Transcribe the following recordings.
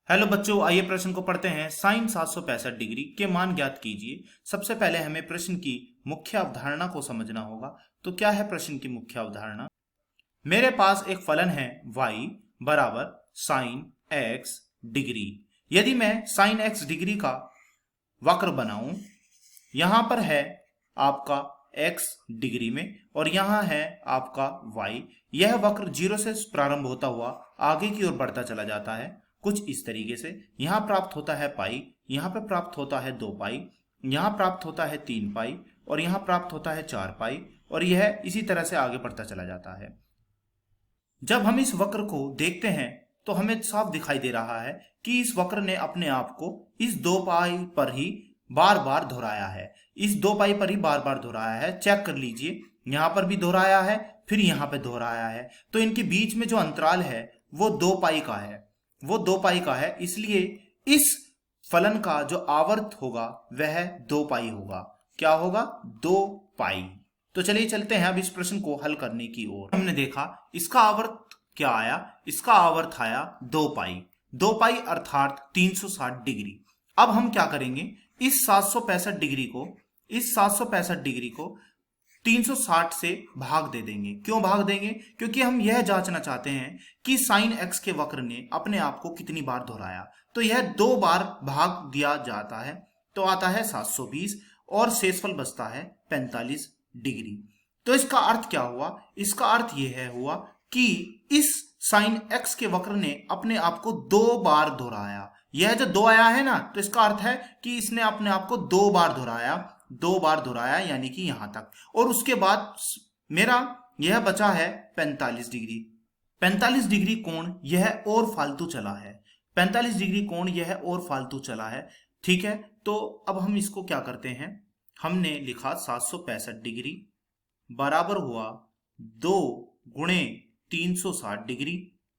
Hello बच्चों, आइए प्रश्न को पढ़ते हैं। साइन 765 डिग्री के मान ज्ञात कीजिए। सबसे पहले हमें प्रश्न की मुख्य अवधारणा को समझना होगा। तो क्या है प्रश्न की मुख्य अवधारणा? मेरे पास एक फलन है y बराबर साइन x डिग्री। यदि मैं साइन x डिग्री का वक्र बनाऊं, यहां पर है आपका x डिग्री में और यहां है आपका y। यह वक्र 0 से प्रारंभ होता हुआ आगे की ओर बढ़ता चला जाता है कुछ इस तरीके से। यहां प्राप्त होता है पाई, यहां पे प्राप्त होता है 2 पाई, यहां प्राप्त होता है 3 पाई और यहां प्राप्त होता है 4 पाई और यह इसी तरह से आगे बढ़ता चला जाता है। जब हम इस वक्र को देखते हैं तो हमें साफ दिखाई दे रहा है कि इस वक्र ने अपने आप को इस 2 पाई पर ही बार बार दोहराया है। इस 2 पाई पर ही बार बार दोहराया है। चेक कर लीजिए, यहां पर भी दोहराया है, फिर यहां पे दोहराया है। तो इनके बीच में जो अंतराल है वो 2 पाई का है, वो 2 पाई का है। इसलिए इस फलन का जो आवर्त होगा वह 2 पाई होगा। क्या होगा? 2 पाई। तो चलिए चलते हैं अब इस प्रश्न को हल करने की ओर। हमने देखा इसका आवर्त क्या आया, इसका आवर्त आया 2 पाई। 2 पाई अर्थात 360 डिग्री। अब हम क्या करेंगे, इस 765 डिग्री को, इस 765 डिग्री को 360 से भाग दे देंगे। क्यों भाग देंगे? क्योंकि हम यह जांचना चाहते हैं कि साइन एक्स के वक्र ने अपने आप को कितनी बार दोहराया। तो यह 2 बार भाग दिया जाता है तो आता है 720 और शेषफल बचता है 45 डिग्री। तो इसका अर्थ क्या हुआ? इसका अर्थ यह हुआ कि इस साइन एक्स के वक्र ने अपने आप को 2 बार दोहराया। यह जो 2 आया है ना, तो इसका अर्थ है कि इसने अपने आप को 2 बार दोहराया, 2 बार दोहराया यानी कि यहां तक। और उसके बाद मेरा यह बचा है 45 डिग्री। 45 डिग्री कोण यह और फालतू चला है, 45 डिग्री कोण यह और फालतू चला है। ठीक है, तो अब हम इसको क्या करते हैं, हमने लिखा 765 डिग्री बराबर हुआ 2 गुणे 360 डिग्री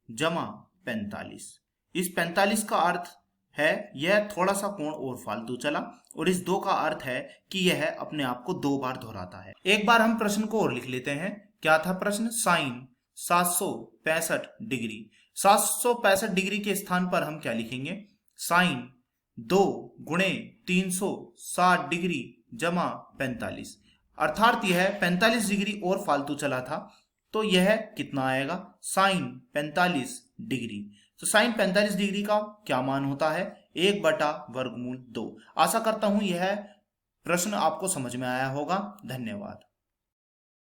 जमा 45। इस 45 का अर्थ है यह थोड़ा सा कोण और फालतू चला और इस 2 का अर्थ है कि यह अपने आप को 2 बार दोहराता है। एक बार हम प्रश्न को और लिख लेते हैं। क्या था प्रश्न? Sign 765 degree. 765 डिग्री के स्थान पर हम क्या लिखेंगे? साइन 2 गुणे 360 डिग्री जमा 45। अर्थात यह 45 डिग्री और फालतू चला था तो यह कितना आएगा? Sine 45 degree. तो साइन 45 डिग्री का क्या मान होता है? 1/√2। आशा करता हूं यह प्रश्न आपको समझ में आया होगा। धन्यवाद।